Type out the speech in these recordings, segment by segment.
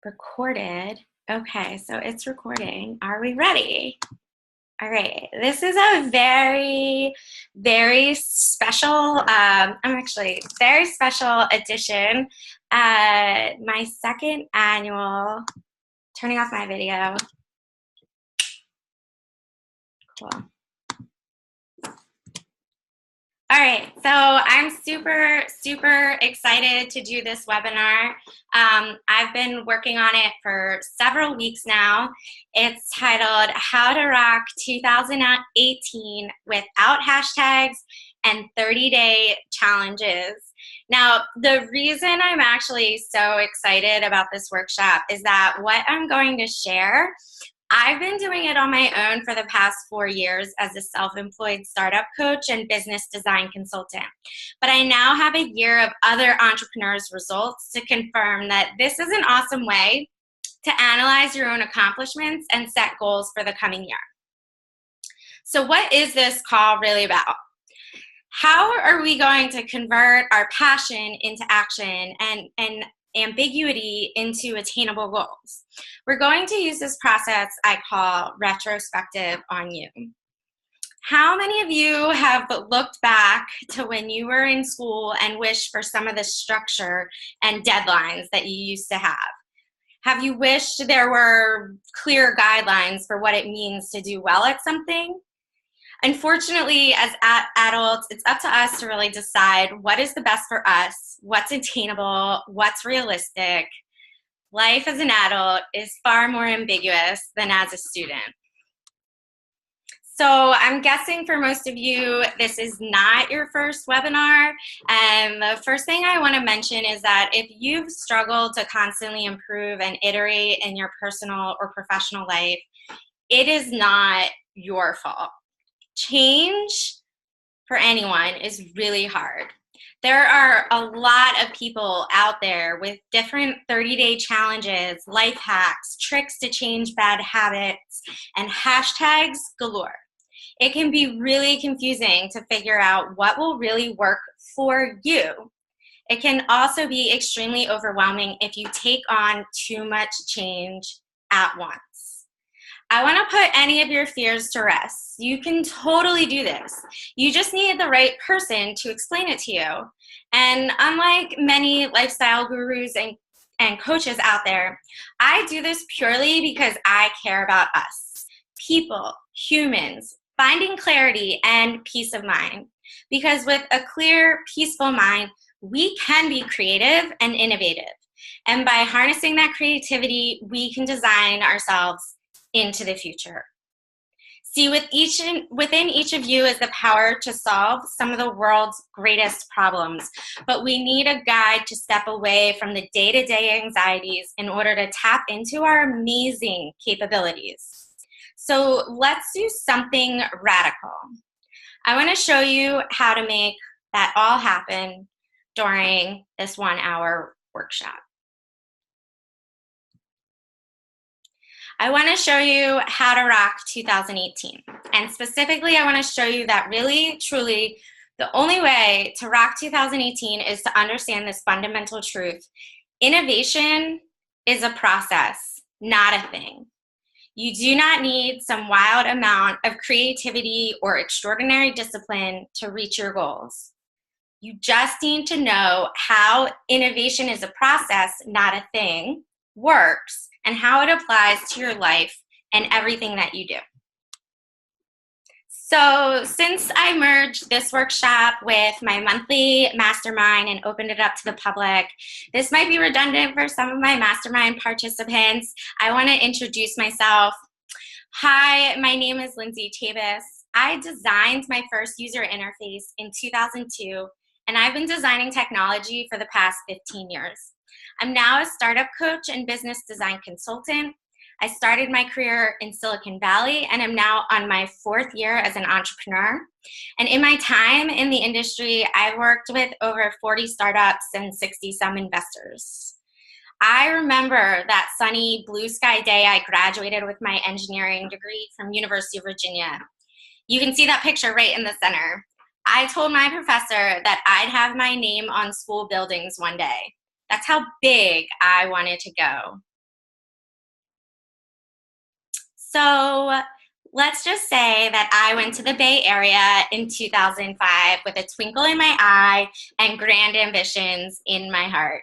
Recorded. Okay, so it's recording. Are we ready? All right. This is a very, very special, I'm actually very special edition. My second annual, turning off my video. Cool. All right, so I'm super, super excited to do this webinar. I've been working on it for several weeks now. It's titled How to Rock 2018 Without Hashtags and 30-Day Challenges. Now, the reason I'm actually so excited about this workshop is that what I'm going to share, I've been doing it on my own for the past 4 years as a self-employed startup coach and business design consultant. But I now have a year of other entrepreneurs' results to confirm that this is an awesome way to analyze your own accomplishments and set goals for the coming year. So what is this call really about? How are we going to convert our passion into action and ambiguity into attainable goals? We're going to use this process I call retrospective on you. How many of you have looked back to when you were in school and wished for some of the structure and deadlines that you used to have? Have you wished there were clear guidelines for what it means to do well at something? Unfortunately, as adults, it's up to us to really decide what is the best for us, what's attainable, what's realistic. Life as an adult is far more ambiguous than as a student. So I'm guessing for most of you, this is not your first webinar. And the first thing I want to mention is that if you've struggled to constantly improve and iterate in your personal or professional life, it is not your fault. Change for anyone is really hard. There are a lot of people out there with different 30-day challenges, life hacks, tricks to change bad habits, and hashtags galore. It can be really confusing to figure out what will really work for you. It can also be extremely overwhelming if you take on too much change at once. I want to put any of your fears to rest. You can totally do this. You just need the right person to explain it to you. And unlike many lifestyle gurus and coaches out there, I do this purely because I care about us, people, humans, finding clarity and peace of mind. Because with a clear, peaceful mind, we can be creative and innovative. And by harnessing that creativity, we can design ourselves into the future. See, within each of you is the power to solve some of the world's greatest problems, but we need a guide to step away from the day-to-day anxieties in order to tap into our amazing capabilities. So let's do something radical. I want to show you how to make that all happen during this 1-hour workshop. I want to show you how to rock 2018. And specifically, I want to show you that really, truly, the only way to rock 2018 is to understand this fundamental truth. Innovation is a process, not a thing. You do not need some wild amount of creativity or extraordinary discipline to reach your goals. You just need to know how innovation is a process, not a thing, works, and how it applies to your life and everything that you do. So since I merged this workshop with my monthly mastermind and opened it up to the public, this might be redundant for some of my mastermind participants. I want to introduce myself. Hi, my name is Lindsay. I designed my first user interface in 2002, and I've been designing technology for the past 15 years. I'm now a startup coach and business design consultant. I started my career in Silicon Valley and am now on my 4th year as an entrepreneur. And in my time in the industry, I've worked with over 40 startups and 60-some investors. I remember that sunny blue sky day I graduated with my engineering degree from University of Virginia. You can see that picture right in the center. I told my professor that I'd have my name on school buildings one day. That's how big I wanted to go. So let's just say that I went to the Bay Area in 2005 with a twinkle in my eye and grand ambitions in my heart.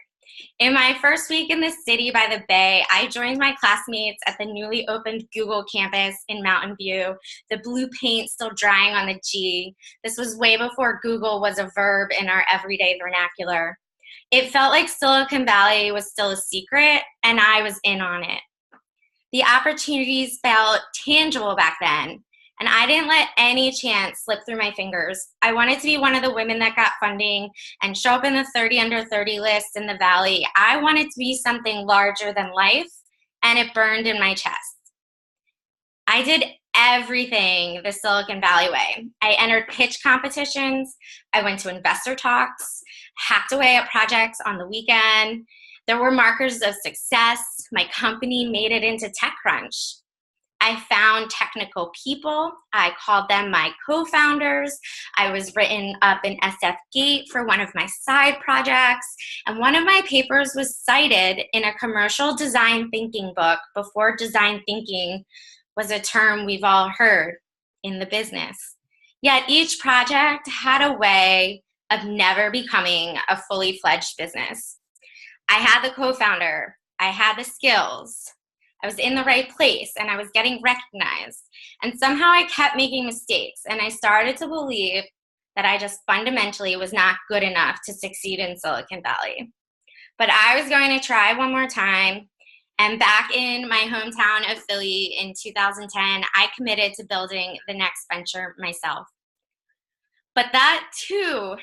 In my first week in the city by the Bay, I joined my classmates at the newly opened Google campus in Mountain View, the blue paint still drying on the G. This was way before Google was a verb in our everyday vernacular. It felt like Silicon Valley was still a secret, and I was in on it. The opportunities felt tangible back then, and I didn't let any chance slip through my fingers. I wanted to be one of the women that got funding and show up in the 30 under 30 list in the Valley. I wanted to be something larger than life, and it burned in my chest. I did everything the Silicon Valley way. I entered pitch competitions, I went to investor talks, hacked away at projects on the weekend. There were markers of success. My company made it into TechCrunch. I found technical people. I called them my co-founders. I was written up in SF Gate for one of my side projects. And one of my papers was cited in a commercial design thinking book before design thinking was a term we've all heard in the business. Yet each project had a way of never becoming a fully fledged business. I had the co-founder, I had the skills, I was in the right place, and I was getting recognized. And somehow I kept making mistakes, and I started to believe that I just fundamentally was not good enough to succeed in Silicon Valley. But I was going to try one more time, and back in my hometown of Philly in 2010, I committed to building the next venture myself. But that too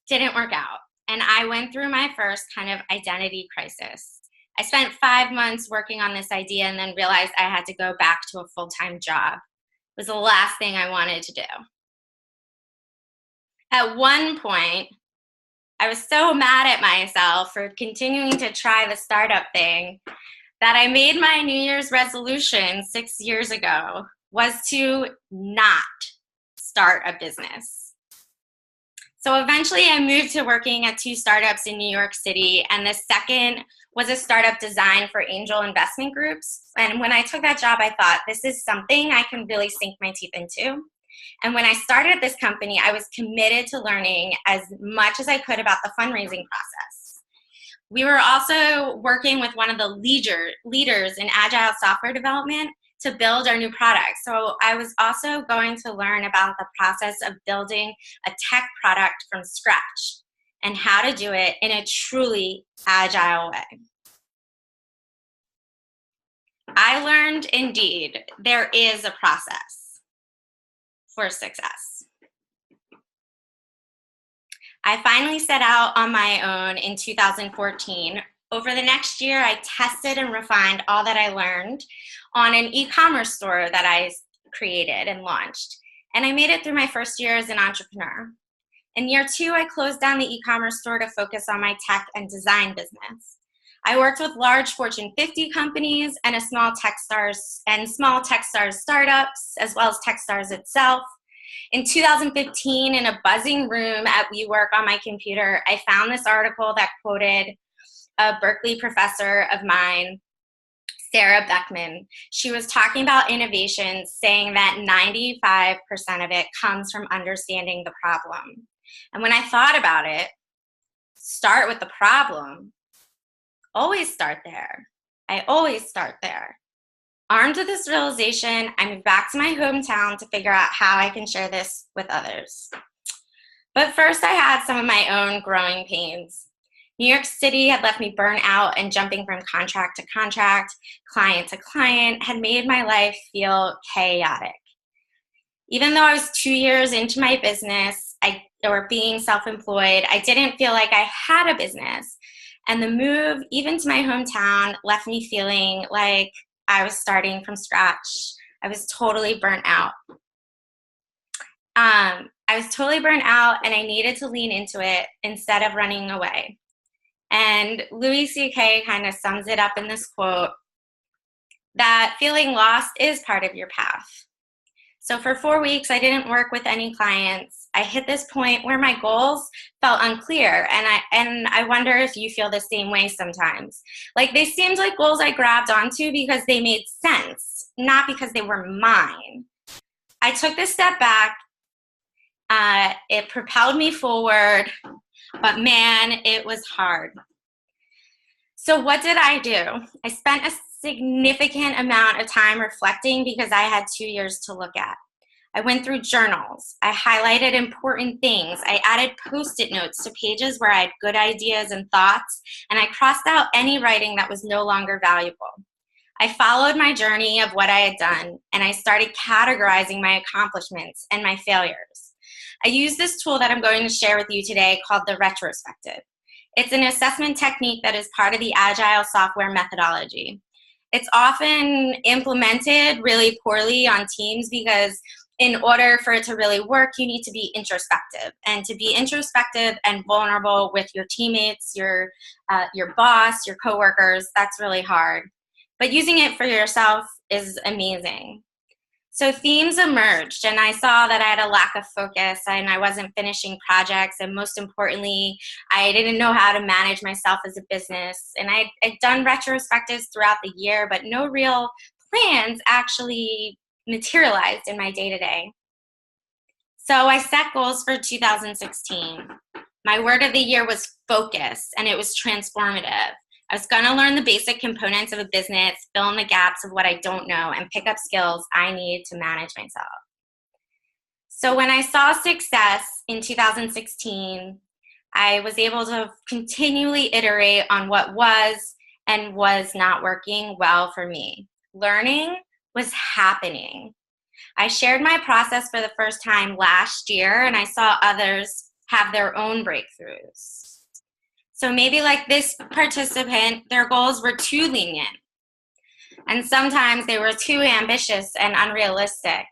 didn't work out. And I went through my first kind of identity crisis. I spent 5 months working on this idea and then realized I had to go back to a full-time job. It was the last thing I wanted to do. At one point, I was so mad at myself for continuing to try the startup thing that I made my New Year's resolution 6 years ago was to not start a business. So eventually I moved to working at 2 startups in New York City, and the second was a startup designed for angel investment groups. And when I took that job, I thought, this is something I can really sink my teeth into. And when I started this company, I was committed to learning as much as I could about the fundraising process. We were also working with one of the leaders in agile software development to build our new product. So I was also going to learn about the process of building a tech product from scratch and how to do it in a truly agile way. I learned indeed there is a process for success. I finally set out on my own in 2014. Over the next year, I tested and refined all that I learned on an e-commerce store that I created and launched. And I made it through my first year as an entrepreneur. In year 2, I closed down the e-commerce store to focus on my tech and design business. I worked with large Fortune 50 companies and small Techstars startups, as well as Techstars itself. In 2015, in a buzzing room at WeWork on my computer, I found this article that quoted a Berkeley professor of mine, Sarah Beckman. She was talking about innovation, saying that 95% of it comes from understanding the problem. And when I thought about it, start with the problem. Always start there. I always start there. Armed with this realization, I moved back to my hometown to figure out how I can share this with others. But first, I had some of my own growing pains. New York City had left me burnt out, and jumping from contract to contract, client to client, had made my life feel chaotic. Even though I was 2 years into my business, or being self-employed, I didn't feel like I had a business. And the move, even to my hometown, left me feeling like I was starting from scratch. I was totally burnt out. I was totally burnt out, and I needed to lean into it instead of running away. And Louis C.K. kind of sums it up in this quote, that feeling lost is part of your path. So for 4 weeks, I didn't work with any clients. I hit this point where my goals felt unclear, and I wonder if you feel the same way sometimes. Like they seemed like goals I grabbed onto because they made sense, not because they were mine. I took this step back. It propelled me forward, but man, it was hard. So what did I do? I spent a significant amount of time reflecting because I had 2 years to look at. I went through journals. I highlighted important things. I added Post-it notes to pages where I had good ideas and thoughts, and I crossed out any writing that was no longer valuable. I followed my journey of what I had done, and I started categorizing my accomplishments and my failures. I used this tool that I'm going to share with you today called the Retrospective. It's an assessment technique that is part of the agile software methodology. It's often implemented really poorly on teams because in order for it to really work, you need to be introspective. And to be introspective and vulnerable with your teammates, your boss, your coworkers, that's really hard. But using it for yourself is amazing. So themes emerged, and I saw that I had a lack of focus, and I wasn't finishing projects, and most importantly, I didn't know how to manage myself as a business. And I'd done retrospectives throughout the year, but no real plans actually materialized in my day-to-day. So I set goals for 2016. My word of the year was focus, and it was transformative. I was going to learn the basic components of a business, fill in the gaps of what I don't know, and pick up skills I need to manage myself. So when I saw success in 2016, I was able to continually iterate on what was and was not working well for me. Learning was happening. I shared my process for the first time last year, and I saw others have their own breakthroughs. So maybe like this participant, their goals were too lenient. And sometimes they were too ambitious and unrealistic.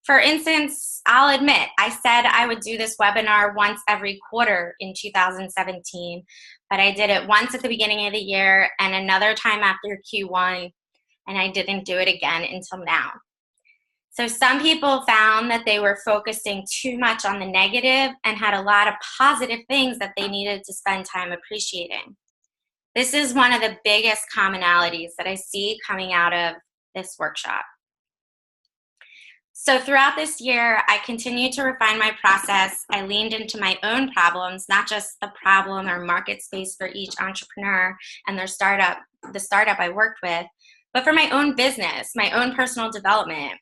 For instance, I'll admit, I said I would do this webinar once every quarter in 2017, but I did it once at the beginning of the year and another time after Q1, and I didn't do it again until now. So some people found that they were focusing too much on the negative and had a lot of positive things that they needed to spend time appreciating. This is one of the biggest commonalities that I see coming out of this workshop. So throughout this year, I continued to refine my process. I leaned into my own problems, not just the problem or market space for each entrepreneur and the startup I worked with, but for my own business, my own personal development.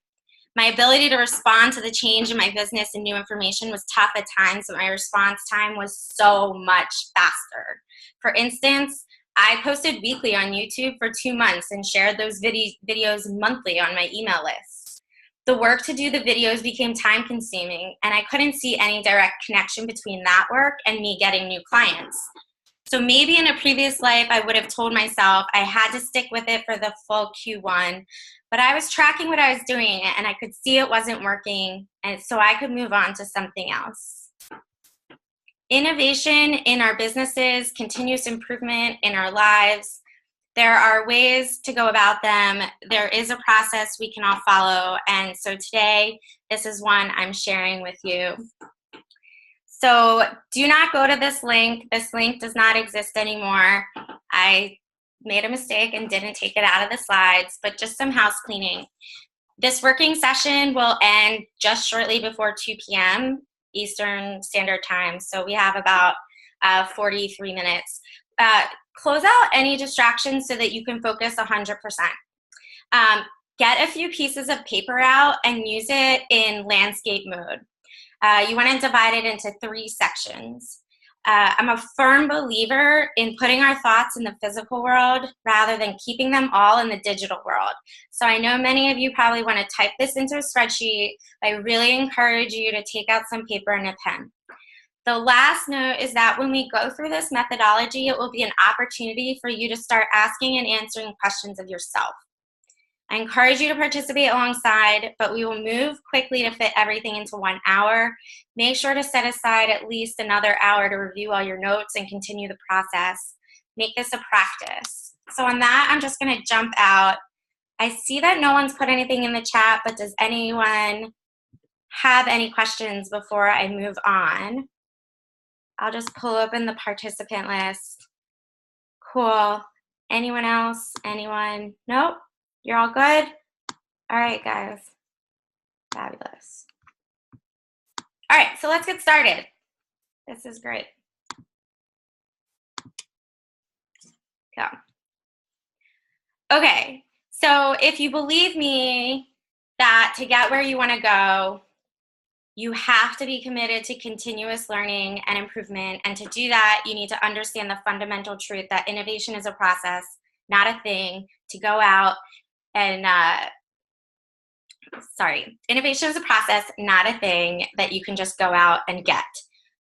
My ability to respond to the change in my business and new information was tough at times, but my response time was so much faster. For instance, I posted weekly on YouTube for 2 months and shared those videos monthly on my email list. The work to do the videos became time consuming, and I couldn't see any direct connection between that work and me getting new clients. So maybe in a previous life, I would have told myself I had to stick with it for the full Q1, but I was tracking what I was doing and I could see it wasn't working, and so I could move on to something else. Innovation in our businesses, continuous improvement in our lives, there are ways to go about them. There is a process we can all follow, and so today, this is one I'm sharing with you. So do not go to this link. This link does not exist anymore. I made a mistake and didn't take it out of the slides, but just some house cleaning. This working session will end just shortly before 2 p.m. Eastern Standard Time. So we have about 43 minutes. Close out any distractions so that you can focus 100%. Get a few pieces of paper out and use it in landscape mode. You want to divide it into 3 sections. I'm a firm believer in putting our thoughts in the physical world rather than keeping them all in the digital world. So I know many of you probably want to type this into a spreadsheet. I really encourage you to take out some paper and a pen. The last note is that when we go through this methodology, it will be an opportunity for you to start asking and answering questions of yourself. I encourage you to participate alongside, but we will move quickly to fit everything into 1 hour. Make sure to set aside at least another hour to review all your notes and continue the process. Make this a practice. So on that, I'm just going to jump out. I see that no one's put anything in the chat, but does anyone have any questions before I move on? I'll just pull open the participant list. Cool. Anyone else? Anyone? Nope. You're all good? All right, guys. Fabulous. All right, so let's get started. This is great. Go. Okay, so if you believe me that to get where you want to go, you have to be committed to continuous learning and improvement. And to do that, you need to understand the fundamental truth that innovation is a process, not a thing to go out and, innovation is a process, not a thing that you can just go out and get.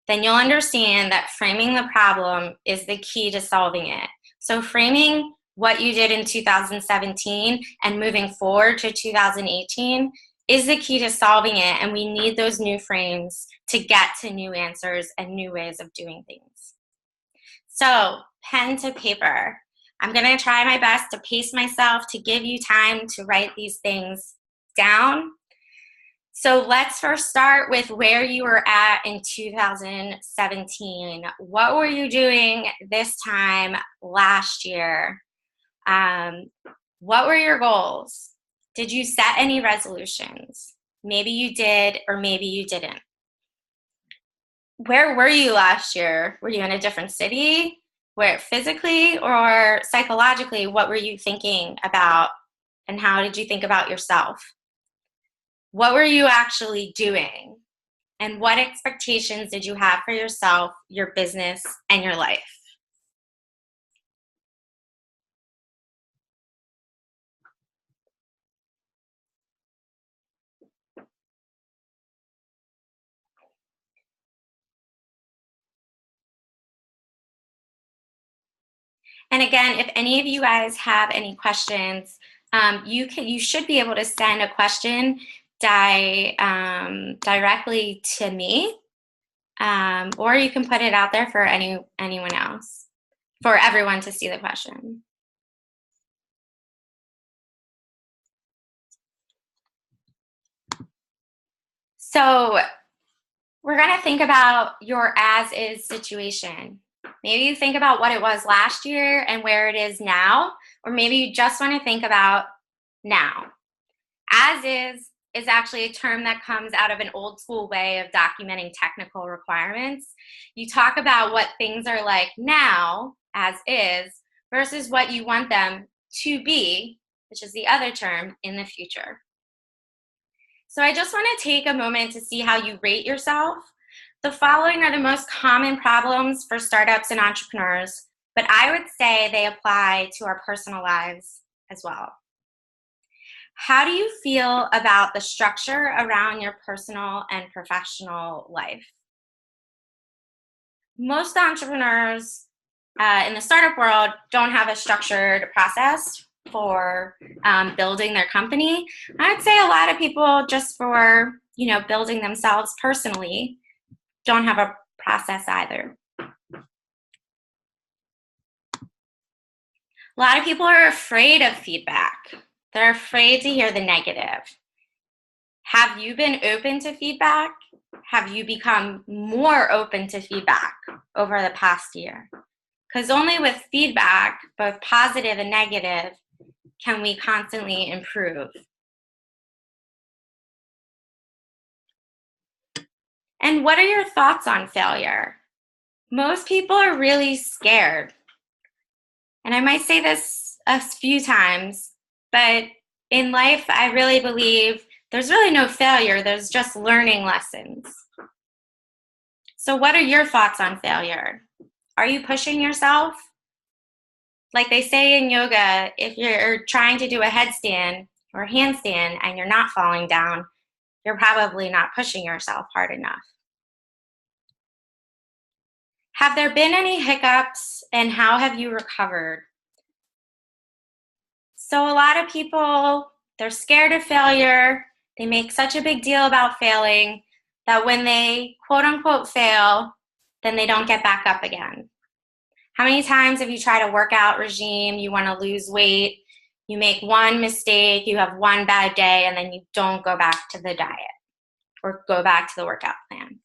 Then you'll understand that framing the problem is the key to solving it. So framing what you did in 2017 and moving forward to 2018 is the key to solving it, and we need those new frames to get to new answers and new ways of doing things. So, pen to paper. I'm going to try my best to pace myself to give you time to write these things down. So let's first start with where you were at in 2017. What were you doing this time last year? What were your goals? Did you set any resolutions? Maybe you did, or maybe you didn't. Where were you last year? Were you in a different city? Where physically or psychologically, what were you thinking about, and how did you think about yourself? What were you actually doing? And what expectations did you have for yourself, your business, and your life? And again, if any of you guys have any questions, you should be able to send a question directly to me, or you can put it out there for anyone else, for everyone to see the question. So we're going to think about your as-is situation. Maybe you think about what it was last year and where it is now, or maybe you just want to think about now. As is actually a term that comes out of an old school way of documenting technical requirements. You talk about what things are like now, as is, versus what you want them to be, which is the other term, in the future. So I just want to take a moment to see how you rate yourself. The following are the most common problems for startups and entrepreneurs, but I would say they apply to our personal lives as well. How do you feel about the structure around your personal and professional life? Most entrepreneurs in the startup world don't have a structured process for building their company. I'd say a lot of people, just for building themselves personally, don't have a process either. A lot of people are afraid of feedback. They're afraid to hear the negative. Have you been open to feedback? Have you become more open to feedback over the past year? Because only with feedback, both positive and negative, can we constantly improve. And what are your thoughts on failure? Most people are really scared. And I might say this a few times, but in life, I really believe there's really no failure. There's just learning lessons. So what are your thoughts on failure? Are you pushing yourself? Like they say in yoga, if you're trying to do a headstand or handstand and you're not falling down, you're probably not pushing yourself hard enough. Have there been any hiccups, and how have you recovered? So a lot of people, they're scared of failure. They make such a big deal about failing that when they quote unquote fail, then they don't get back up again. How many times have you tried a workout regime, you want to lose weight, you make one mistake, you have one bad day, and then you don't go back to the diet or go back to the workout plan?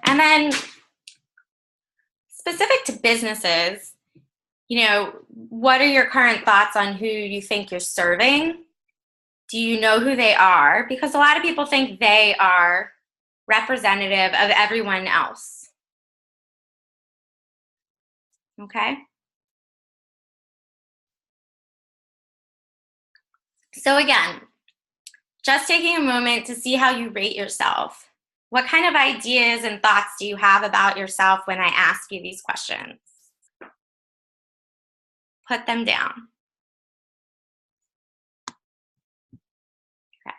And then specific to businesses, what are your current thoughts on who you think you're serving? Do you know who they are? Because a lot of people think they are representative of everyone else. Okay? So again, just taking a moment to see how you rate yourself. What kind of ideas and thoughts do you have about yourself when I ask you these questions? Put them down. Okay.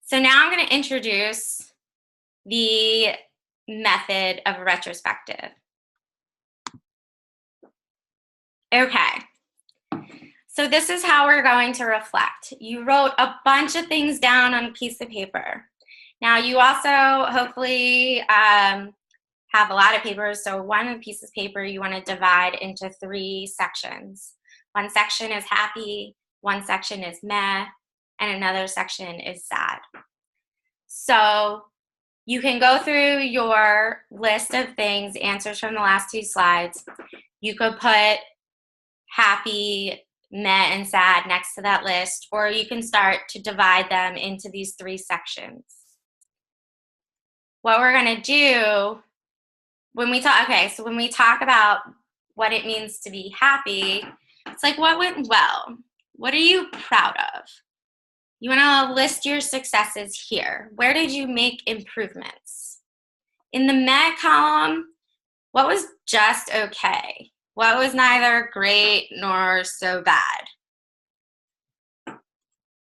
So now I'm going to introduce the method of retrospective. Okay. So this is how we're going to reflect. You wrote a bunch of things down on a piece of paper. Now you also hopefully have a lot of papers. So one piece of paper you want to divide into 3 sections. One section is happy, one section is meh, and another section is sad. So you can go through your list of things, answers from the last 2 slides. You could put happy, meh, and sad next to that list, or you can start to divide them into these 3 sections. What we're going to do when we talk about what it means to be happy, it's like, what went well? What are you proud of? You want to list your successes here. Where did you make improvements? In the meh column, what was just okay? What was neither great nor so bad?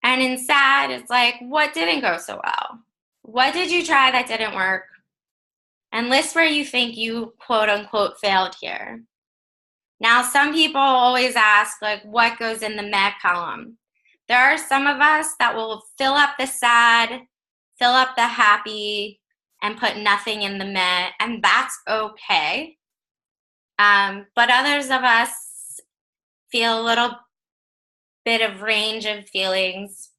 And in sad, it's like, what didn't go so well? What did you try that didn't work? And list where you think you quote unquote failed here. Now, some people always ask, like, what goes in the meh column? There are some of us that will fill up the sad, fill up the happy, and put nothing in the meh, and that's okay. But others of us feel a little bit of range of feelings.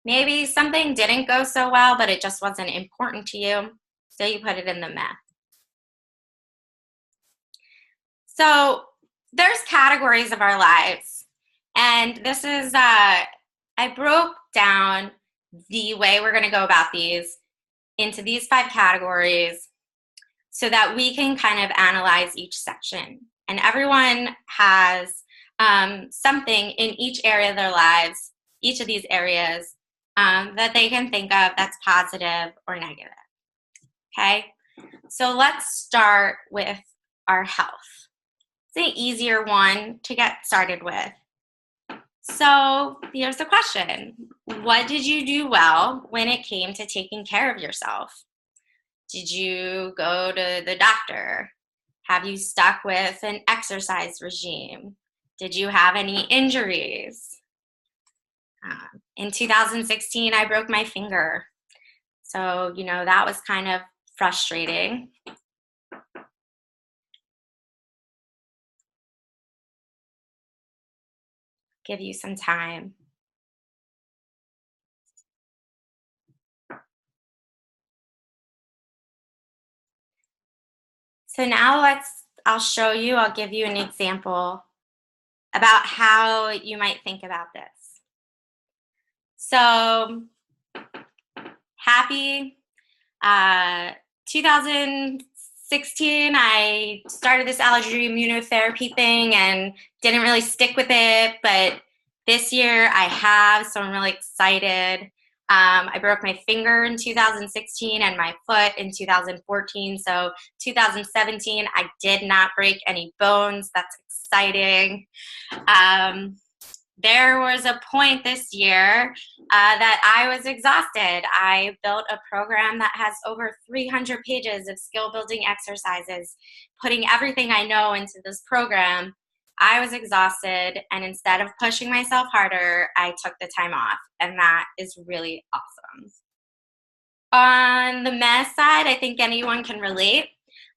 Maybe something didn't go so well, but it just wasn't important to you, so you put it in the meh. So there's categories of our lives, and this is, I broke down the way we're going to go about these into these 5 categories so that we can kind of analyze each section. And everyone has something in each area of their lives, each of these areas, that they can think of that's positive or negative. Okay, so let's start with our health. It's an easier one to get started with. So here's the question. What did you do well when it came to taking care of yourself? Did you go to the doctor? Have you stuck with an exercise regime? Did you have any injuries? In 2016, I broke my finger. So, that was kind of frustrating. Give you some time. So now I'll show you, I'll give you an example about how you might think about this. So, happy, 2016, I started this allergy immunotherapy thing and didn't really stick with it, but this year I have, so I'm really excited. I broke my finger in 2016 and my foot in 2014. So 2017, I did not break any bones. That's exciting. There was a point this year that I was exhausted. I built a program that has over 300 pages of skill building exercises, putting everything I know into this program. I was exhausted, and instead of pushing myself harder, I took the time off, and that is really awesome. On the meh side, I think anyone can relate.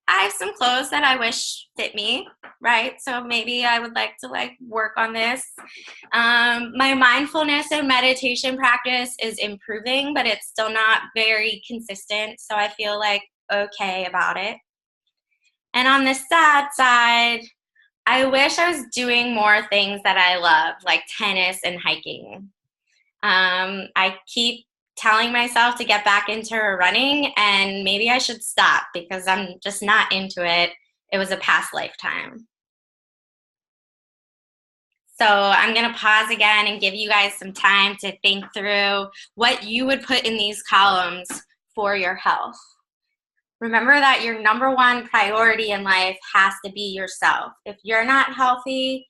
I have some clothes that I wish fit me, right? So maybe I would like to work on this. My mindfulness and meditation practice is improving, but it's still not very consistent. So I feel okay about it. And on the sad side, I wish I was doing more things that I love, like tennis and hiking. I keep telling myself to get back into running, and maybe I should stop because I'm just not into it. It was a past lifetime. So I'm going to pause again and give you guys some time to think through what you would put in these columns for your health. Remember that your number one priority in life has to be yourself. If you're not healthy,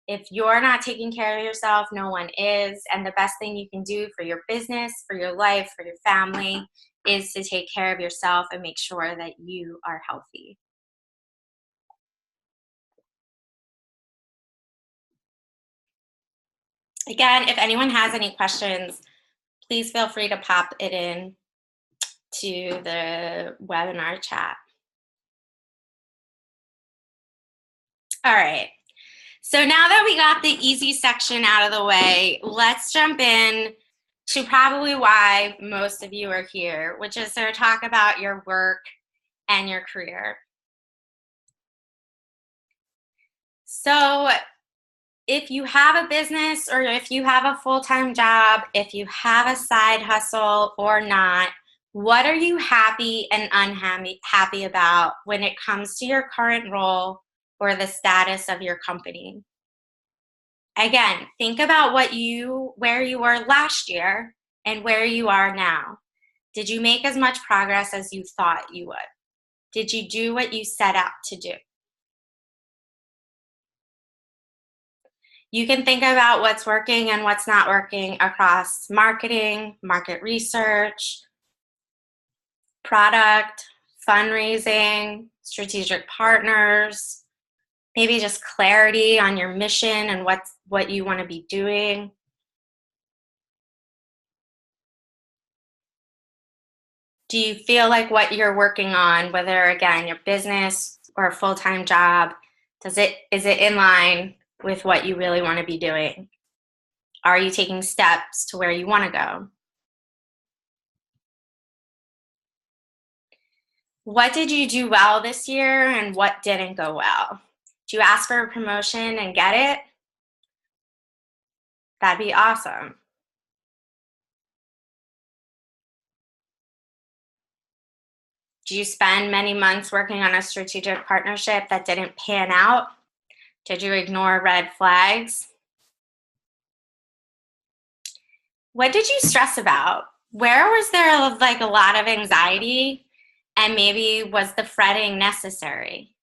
if you're not taking care of yourself, no one is. And the best thing you can do for your business, for your life, for your family is to take care of yourself and make sure that you are healthy. Again, if anyone has any questions, please feel free to pop it in to the webinar chat. All right. So now that we got the easy section out of the way, let's jump in to probably why most of you are here, which is to talk about your work and your career. So if you have a business or if you have a full-time job, if you have a side hustle or not, what are you happy and unhappy about when it comes to your current role or the status of your company? Again, think about where you were last year and where you are now. Did you make as much progress as you thought you would? Did you do what you set out to do? You can think about what's working and what's not working across marketing, market research, product, fundraising, strategic partners, maybe just clarity on your mission and what you want to be doing. Do you feel like what you're working on, whether again your business or a full-time job, is it in line with what you really want to be doing? Are you taking steps to where you want to go? What did you do well this year and what didn't go well? Did you ask for a promotion and get it? That'd be awesome. Did you spend many months working on a strategic partnership that didn't pan out? Did you ignore red flags? What did you stress about? Where was there like a lot of anxiety, and maybe was the fretting necessary?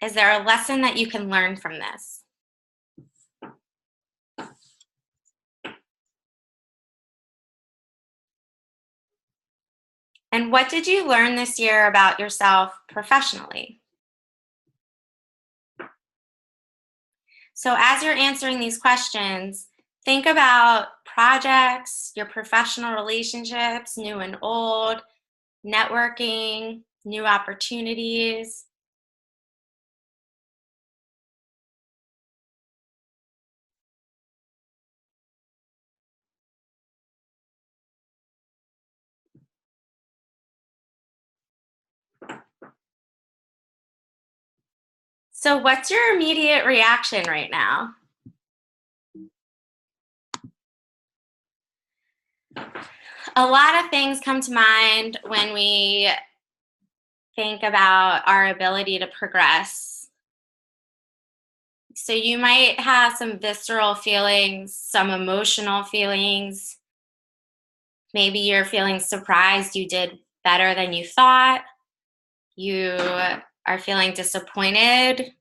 Is there a lesson that you can learn from this? And what did you learn this year about yourself professionally? So as you're answering these questions, think about projects, your professional relationships, new and old, networking, new opportunities. So what's your immediate reaction right now? A lot of things come to mind when we think about our ability to progress. So you might have some visceral feelings, some emotional feelings. Maybe you're feeling surprised you did better than you thought. You are feeling disappointed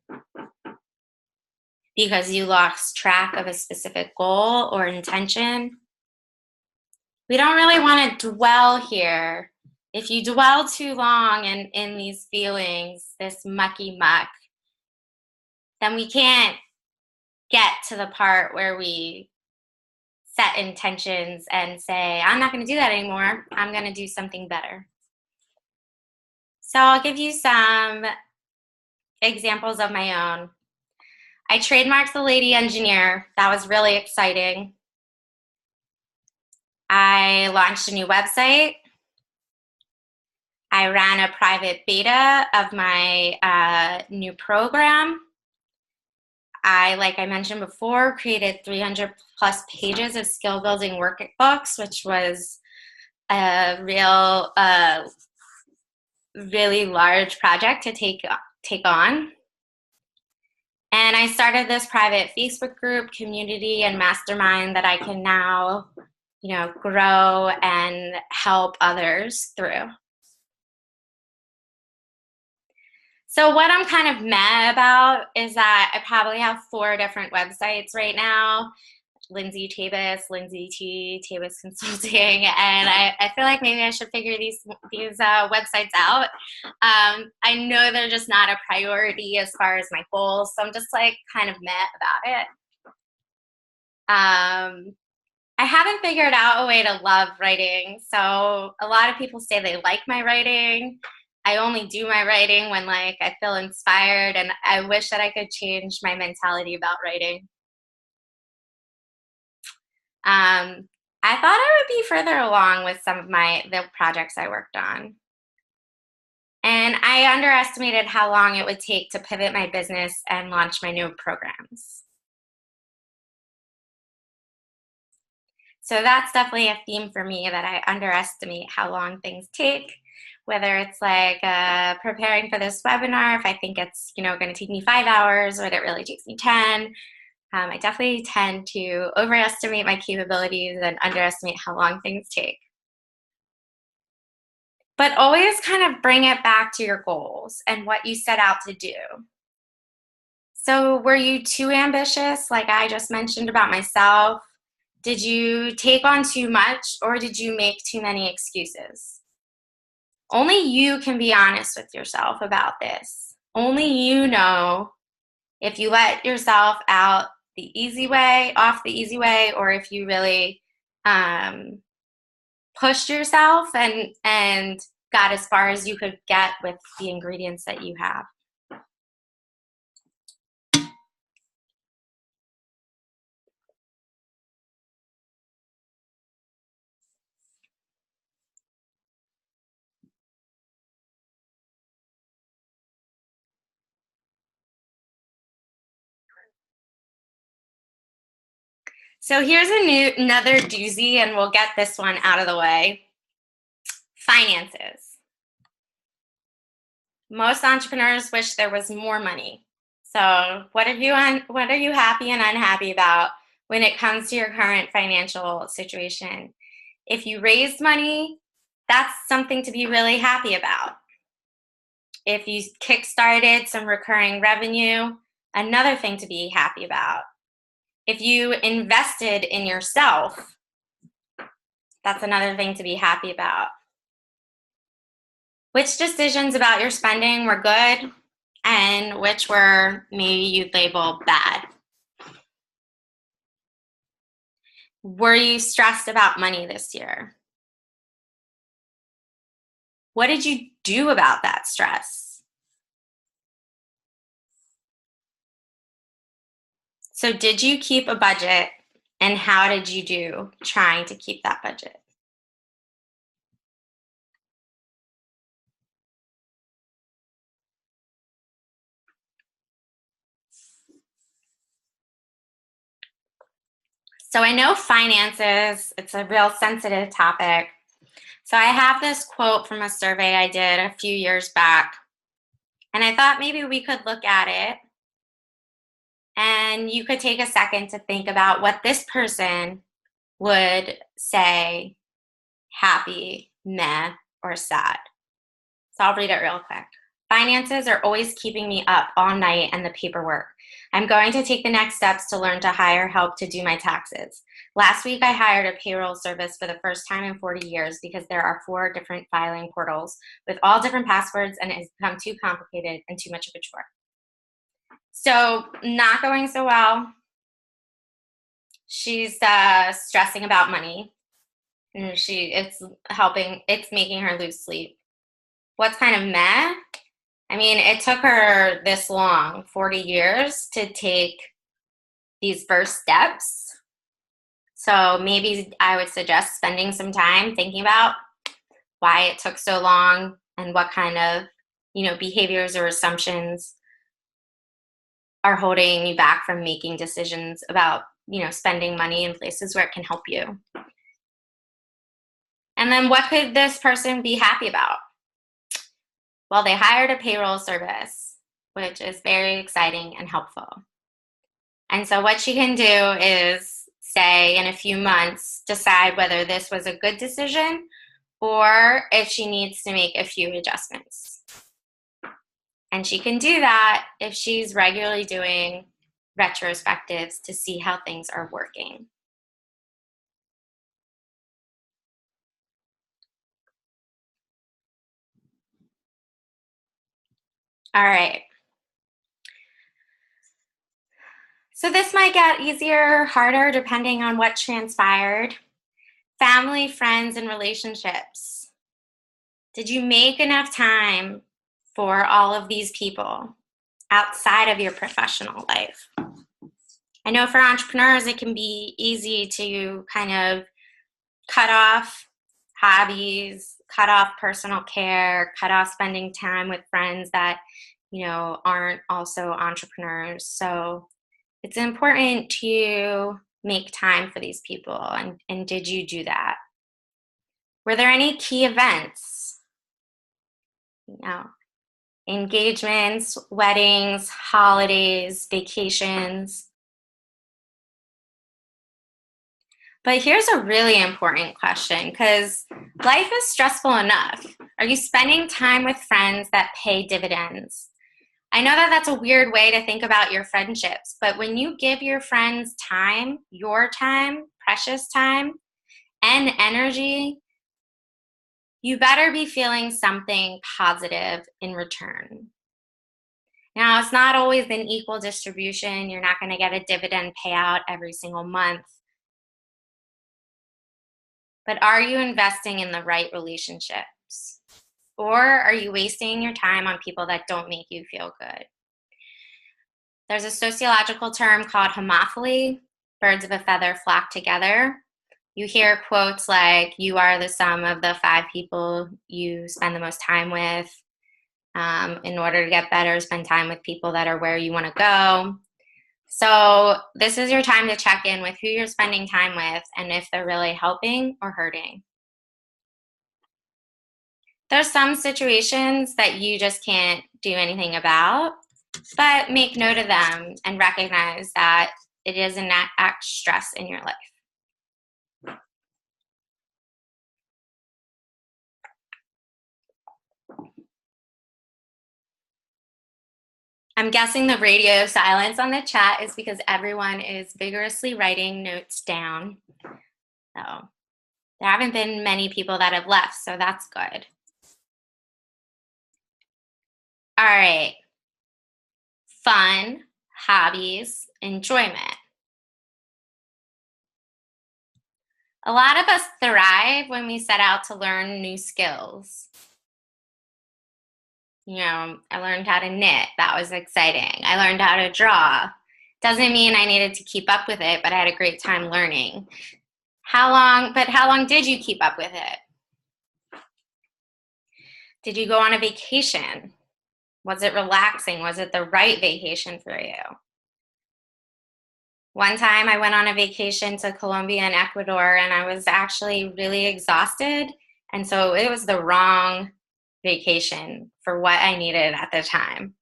because you lost track of a specific goal or intention. We don't really want to dwell here. If you dwell too long in these feelings, this mucky muck, then we can't get to the part where we set intentions and say, I'm not going to do that anymore. I'm going to do something better. So I'll give you some examples of my own. I trademarked the Lady Engineer. That was really exciting. I launched a new website. I ran a private beta of my new program. Like I mentioned before, created 300 plus pages of skill building workbooks, which was a really large project to take on. And I started this private Facebook group, community, and mastermind that I can now, grow and help others through. So what I'm kind of mad about is that I probably have 4 different websites right now. Lindsay Tabis, Lindsay T, Tabis Consulting, and I feel like maybe I should figure these websites out. I know they're just not a priority as far as my goals, so I'm just like kind of mad about it. I haven't figured out a way to love writing, so a lot of people say they like my writing. I only do my writing when like I feel inspired, and I wish that I could change my mentality about writing. I thought I would be further along with some of the projects I worked on. And I underestimated how long it would take to pivot my business and launch my new programs. So that's definitely a theme for me, that I underestimate how long things take, whether it's like preparing for this webinar, if I think it's going to take me 5 hours, or it really takes me 10. I definitely tend to overestimate my capabilities and underestimate how long things take. But always kind of bring it back to your goals and what you set out to do. So were you too ambitious, like I just mentioned about myself? Did you take on too much, or did you make too many excuses? Only you can be honest with yourself about this. Only you know if you let yourself out off the easy way, or if you really pushed yourself and got as far as you could get with the ingredients that you have. So here's another doozy, and we'll get this one out of the way. Finances. Most entrepreneurs wish there was more money. So what are you happy and unhappy about when it comes to your current financial situation? If you raised money, that's something to be really happy about. If you kickstarted some recurring revenue, another thing to be happy about. If you invested in yourself, that's another thing to be happy about. Which decisions about your spending were good, and which were maybe you'd label bad? Were you stressed about money this year? What did you do about that stress? So did you keep a budget, and how did you do trying to keep that budget? So I know finances, it's a real sensitive topic. So I have this quote from a survey I did a few years back, and I thought maybe we could look at it, and you could take a second to think about what this person would say: happy, meh, or sad. So I'll read it real quick. Finances are always keeping me up all night, and the paperwork. I'm going to take the next steps to learn to hire help to do my taxes. Last week, I hired a payroll service for the first time in 40 years because there are 4 different filing portals with all different passwords, and it has become too complicated and too much of a chore. So not going so well. She's stressing about money, and it's making her lose sleep. What's kind of meh? I mean, it took her this long, 40 years, to take these first steps. So maybe I would suggest spending some time thinking about why it took so long and what kind of, behaviors or assumptions are holding you back from making decisions about, spending money in places where it can help you. And then what could this person be happy about? Well, they hired a payroll service, which is very exciting and helpful. And so what she can do is, say, in a few months, decide whether this was a good decision or if she needs to make a few adjustments. And she can do that if she's regularly doing retrospectives to see how things are working. All right. So this might get easier, harder, depending on what transpired. Family, friends, and relationships. Did you make enough time for all of these people outside of your professional life? I know for entrepreneurs, it can be easy to kind of cut off hobbies, cut off personal care, cut off spending time with friends that, aren't also entrepreneurs. So it's important to make time for these people. And did you do that? Were there any key events? Engagements, weddings, holidays, vacations. But here's a really important question, because life is stressful enough. Are you spending time with friends that pay dividends? I know that that's a weird way to think about your friendships, but when you give your friends time, your time, precious time, and energy, you better be feeling something positive in return. Now, it's not always an equal distribution. You're not going to get a dividend payout every single month. But are you investing in the right relationships? Or are you wasting your time on people that don't make you feel good? There's a sociological term called homophily. Birds of a feather flock together. You hear quotes like, you are the sum of the 5 people you spend the most time with. In order to get better, spend time with people that are where you want to go. So this is your time to check in with who you're spending time with and if they're really helping or hurting. There's some situations that you just can't do anything about, but make note of them and recognize that it is an act stress in your life. I'm guessing the radio silence on the chat is because everyone is vigorously writing notes down. So there haven't been many people that have left, so that's good. All right. Fun, hobbies, enjoyment. A lot of us thrive when we set out to learn new skills. I learned how to knit. That was exciting. I learned how to draw. Doesn't mean I needed to keep up with it, but I had a great time learning. How long did you keep up with it? Did you go on a vacation? Was it relaxing? Was it the right vacation for you? One time I went on a vacation to Colombia and Ecuador, and I was actually really exhausted. And so it was the wrong vacation for what I needed at the time.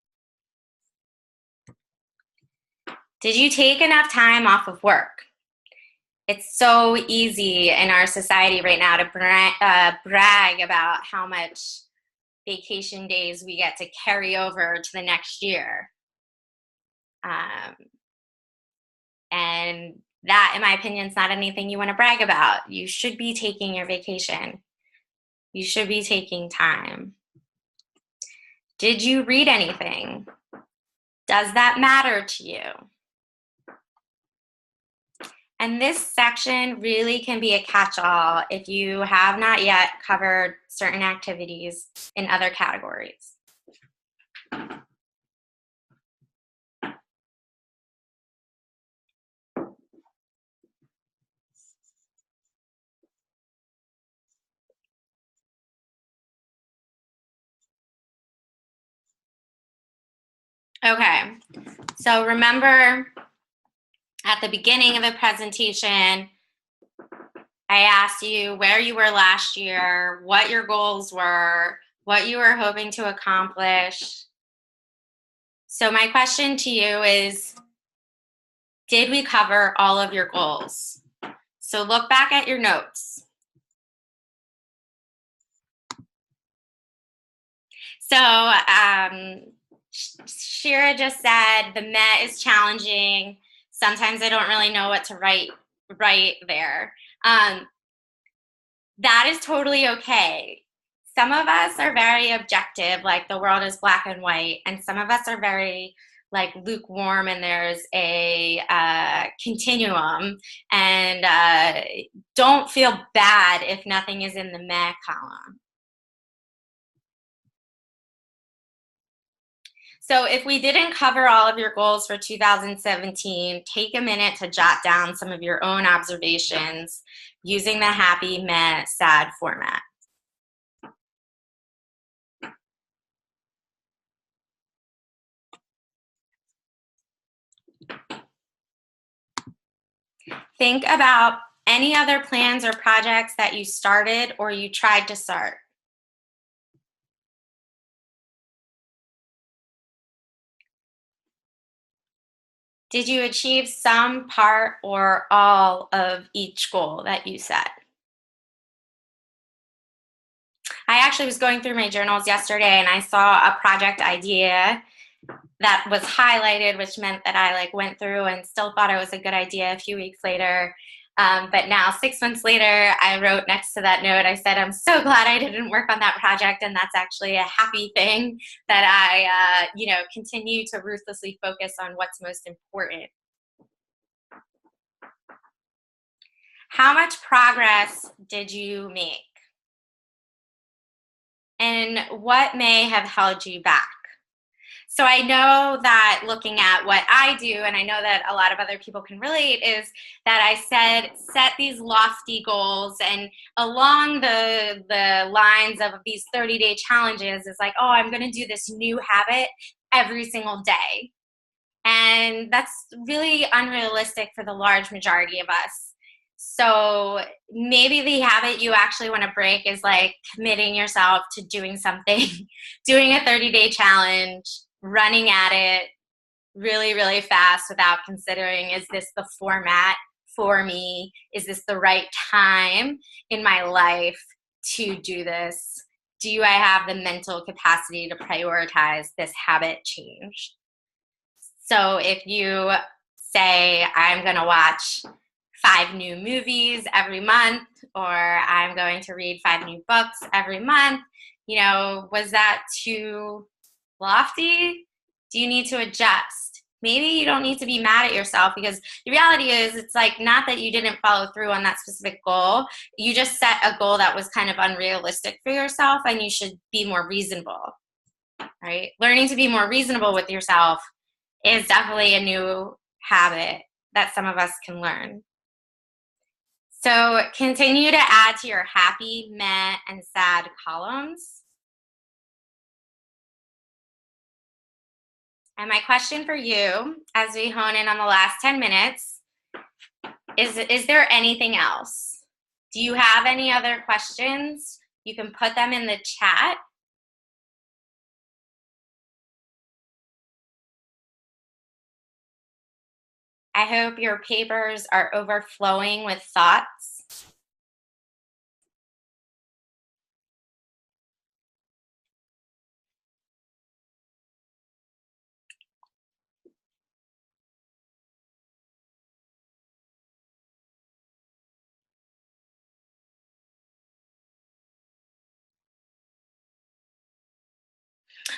Did you take enough time off of work? It's so easy in our society right now to brag about how much vacation days we get to carry over to the next year. And that, in my opinion, is not anything you want to brag about. You should be taking your vacation. You should be taking time. Did you read anything? Does that matter to you? And this section really can be a catch-all if you have not yet covered certain activities in other categories. Okay, so remember at the beginning of the presentation, I asked you where you were last year, what your goals were, what you were hoping to accomplish. So my question to you is, did we cover all of your goals? So look back at your notes. So Shira just said the Met is challenging. Sometimes I don't really know what to write there. Um, that is totally okay. Some of us are very objective, like the world is black and white, and some of us are very like lukewarm, and there's a continuum. And don't feel bad if nothing is in the meh column. So if we didn't cover all of your goals for 2017, take a minute to jot down some of your own observations using the happy, meh, sad format. Think about any other plans or projects that you started or you tried to start. Did you achieve some part or all of each goal that you set? I actually was going through my journals yesterday and I saw a project idea that was highlighted, which meant that I like went through and still thought it was a good idea a few weeks later. But now, 6 months later, I wrote next to that note, I said, I'm so glad I didn't work on that project. And that's actually a happy thing that I, continue to ruthlessly focus on what's most important. How much progress did you make? And what may have held you back? So I know that looking at what I do, and I know that a lot of other people can relate, is that I set these lofty goals, and along the lines of these 30-day challenges is like, oh, I'm going to do this new habit every single day. And that's really unrealistic for the large majority of us. So maybe the habit you actually want to break is like committing yourself to doing something, doing a 30-day challenge, running at it really, really fast without considering, is this the format for me? Is this the right time in my life to do this? Do I have the mental capacity to prioritize this habit change? So if you say, I'm going to watch 5 new movies every month, or I'm going to read 5 new books every month, was that too lofty? Do you need to adjust? Maybe you don't need to be mad at yourself, because the reality is it's like not that you didn't follow through on that specific goal. You just set a goal that was kind of unrealistic for yourself, and you should be more reasonable, right? Learning to be more reasonable with yourself is definitely a new habit that some of us can learn. So continue to add to your happy, meh, and sad columns. And my question for you, as we hone in on the last 10 minutes, is there anything else? Do you have any other questions? You can put them in the chat. I hope your papers are overflowing with thoughts.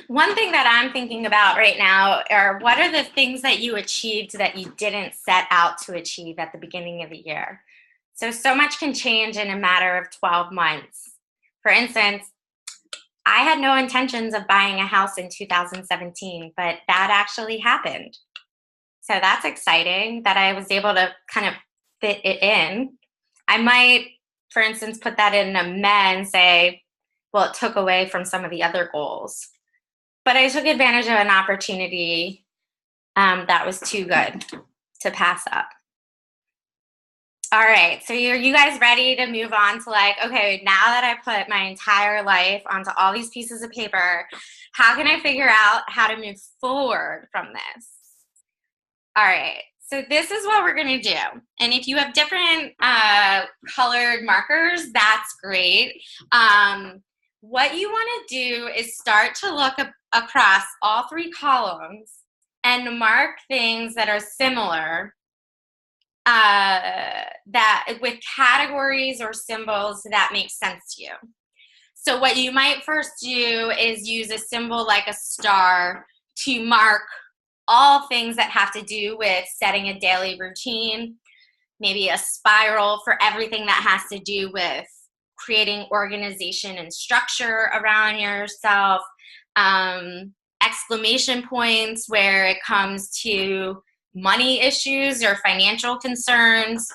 One thing that I'm thinking about right now are, what are the things that you achieved that you didn't set out to achieve at the beginning of the year? So much can change in a matter of 12 months. For instance, I had no intentions of buying a house in 2017, but that actually happened. So that's exciting that I was able to kind of fit it in. I might, for instance, put that in a meh and say, well, it took away from some of the other goals. but I took advantage of an opportunity that was too good to pass up. All right, so you guys ready to move on to like, okay, now that I put my entire life onto all these pieces of paper, how can I figure out how to move forward from this? All right, so this is what we're gonna do. And if you have different colored markers, that's great. What you wanna do is start to look across all three columns and mark things that are similar, that with categories or symbols that make sense to you. So what you might first do is use a symbol like a star to mark all things that have to do with setting a daily routine, maybe a spiral for everything that has to do with creating organization and structure around yourself, exclamation points where it comes to money issues or financial concerns.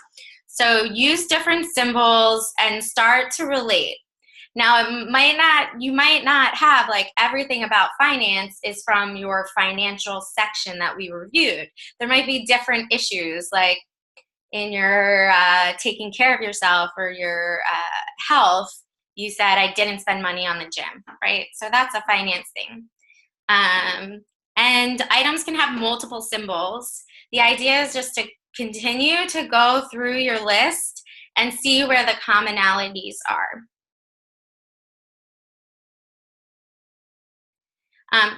So use different symbols and start to relate. Now, you might not have like everything about finance is from your financial section that we reviewed. There might be different issues like in your taking care of yourself or your health. You said I didn't spend money on the gym, right? So that's a finance thing. And items can have multiple symbols. The idea is just to continue to go through your list and see where the commonalities are.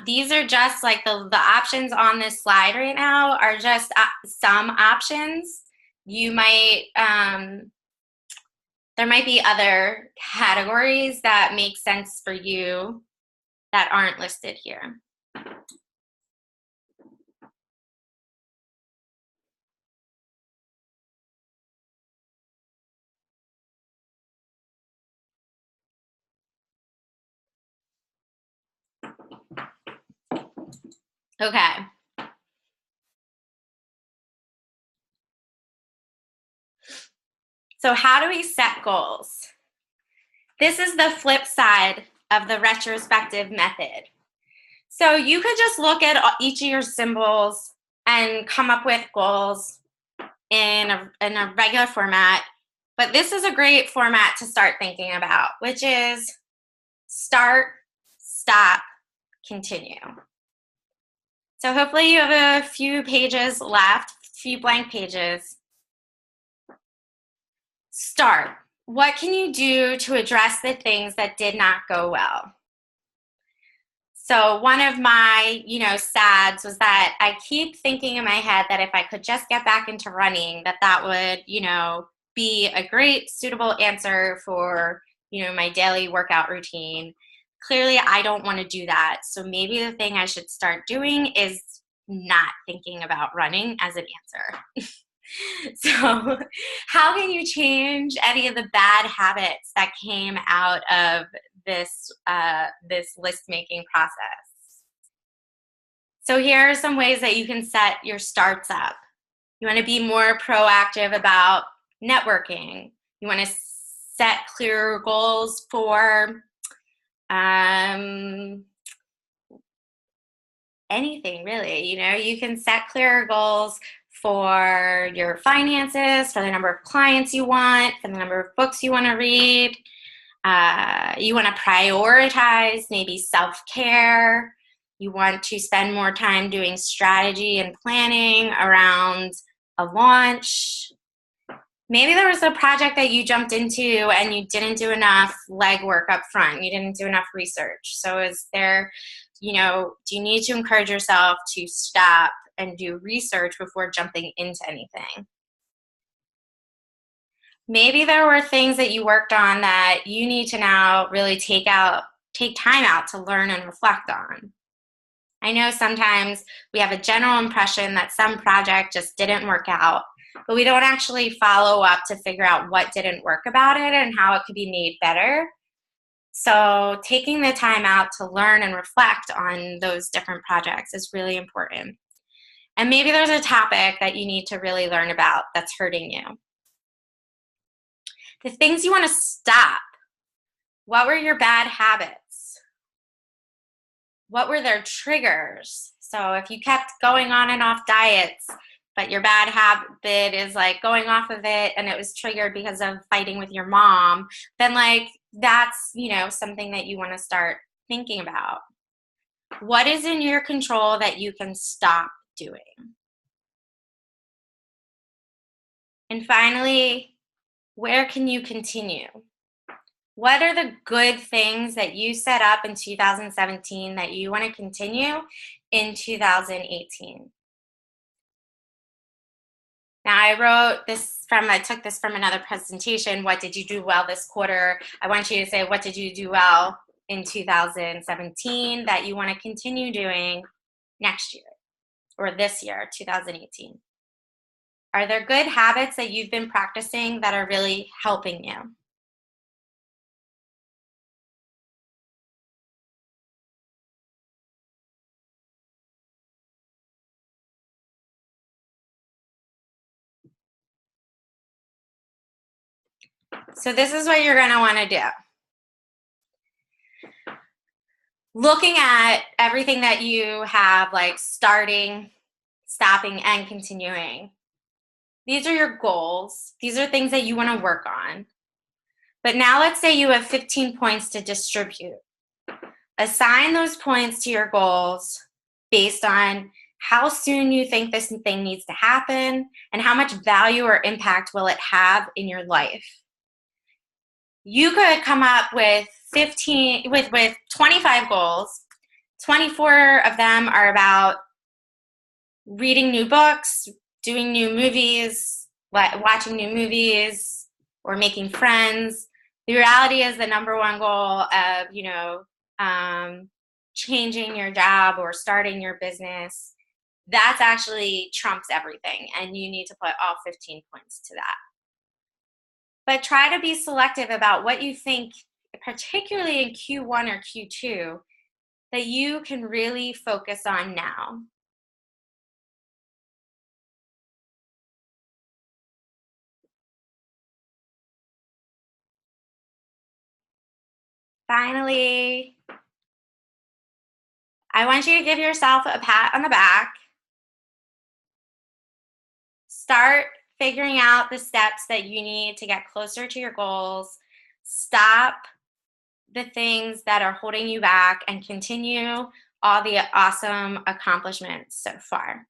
These are just like the options on this slide right now are just some options. You might, there might be other categories that make sense for you that aren't listed here. Okay. So how do we set goals? This is the flip side of the retrospective method. So you could just look at each of your symbols and come up with goals in a regular format. But this is a great format to start thinking about, which is start, stop, continue. So hopefully you have a few pages left, a few blank pages. Start. What can you do to address the things that did not go well? So one of my, sads was that I keep thinking in my head that if I could just get back into running, that would, be a great suitable answer for, my daily workout routine. Clearly, I don't want to do that. So maybe the thing I should start doing is not thinking about running as an answer. So how can you change any of the bad habits that came out of this list making process? So here are some ways that you can set your starts up. You want to be more proactive about networking. You want to set clear goals for anything really. You can set clear goals for your finances, for the number of clients you want, for the number of books you want to read. You want to prioritize maybe self-care. You want to spend more time doing strategy and planning around a launch. Maybe there was a project that you jumped into and you didn't do enough legwork up front. You didn't do enough research. So is there, do you need to encourage yourself to stop and do research before jumping into anything? Maybe there were things that you worked on that you need to now really take time out to learn and reflect on. I know sometimes we have a general impression that some project just didn't work out, but we don't actually follow up to figure out what didn't work about it and how it could be made better. So taking the time out to learn and reflect on those different projects is really important. And maybe there's a topic that you need to really learn about that's hurting you. The things you want to stop. What were your bad habits? What were their triggers? So if you kept going on and off diets, but your bad habit is like going off of it and it was triggered because of fighting with your mom, then like that's, you know, something that you want to start thinking about. What is in your control that you can stop doing? And finally, where can you continue? What are the good things that you set up in 2017 that you want to continue in 2018? Now, I took this from another presentation. What did you do well this quarter? I want you to say, what did you do well in 2017 that you want to continue doing next year or this year, 2018? Are there good habits that you've been practicing that are really helping you? So this is what you're going to want to do. Looking at everything that you have, like starting, stopping, and continuing. These are your goals. These are things that you want to work on. But now let's say you have 15 points to distribute. Assign those points to your goals based on how soon you think this thing needs to happen and how much value or impact will it have in your life. You could come up with 25 goals. 24 of them are about reading new books, doing new movies, watching new movies, or making friends. The reality is the number one goal of, changing your job or starting your business, that's actually trumps everything, and you need to put all 15 points to that. But try to be selective about what you think, particularly in Q1 or Q2, that you can really focus on now. Finally, I want you to give yourself a pat on the back. Start figuring out the steps that you need to get closer to your goals. Stop the things that are holding you back and continue all the awesome accomplishments so far.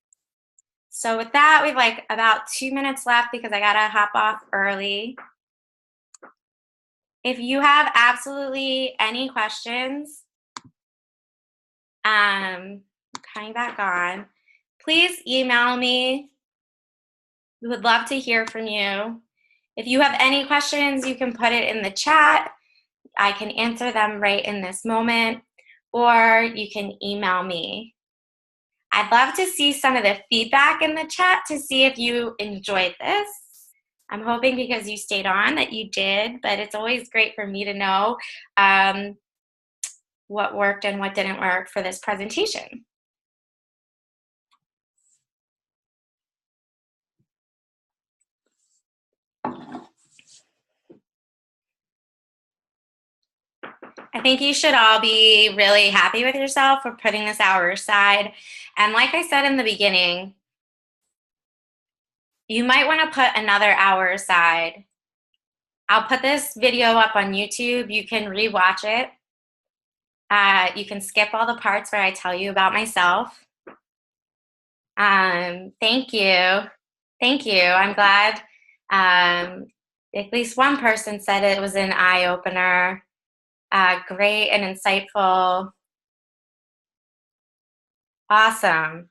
So with that, we've like about 2 minutes left because I gotta hop off early. If you have absolutely any questions, coming back on, please email me. We would love to hear from you. If you have any questions, you can put it in the chat. I can answer them right in this moment, or you can email me. I'd love to see some of the feedback in the chat to see if you enjoyed this. I'm hoping because you stayed on that you did, but it's always great for me to know what worked and what didn't work for this presentation. I think you should all be really happy with yourself for putting this hour aside. And like I said in the beginning, you might want to put another hour aside. I'll put this video up on YouTube. You can rewatch it. You can skip all the parts where I tell you about myself. Thank you. Thank you. I'm glad at least one person said it was an eye-opener. Great and insightful. Awesome.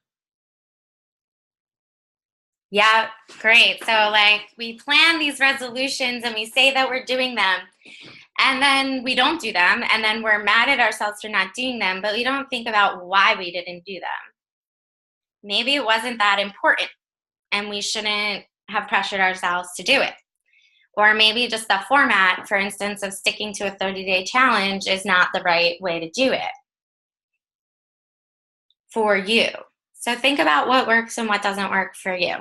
Yeah, great. So like we plan these resolutions and we say that we're doing them, and then we don't do them, and then we're mad at ourselves for not doing them, but we don't think about why we didn't do them. Maybe it wasn't that important and we shouldn't have pressured ourselves to do it. Or maybe just the format, for instance, of sticking to a 30-day challenge is not the right way to do it for you. So think about what works and what doesn't work for you.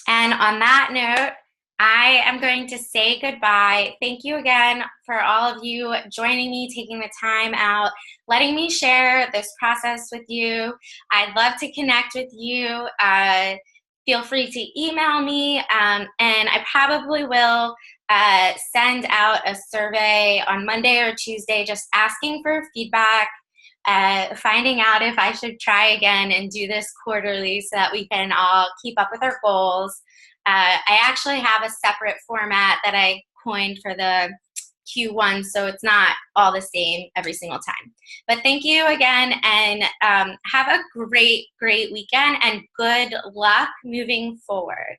And on that note, I am going to say goodbye. Thank you again for all of you joining me, taking the time out, letting me share this process with you. I'd love to connect with you. Feel free to email me, and I probably will send out a survey on Monday or Tuesday just asking for feedback, finding out if I should try again and do this quarterly so that we can all keep up with our goals. I actually have a separate format that I coined for the Q1, so it's not all the same every single time. But thank you again, and have a great, great weekend, and good luck moving forward.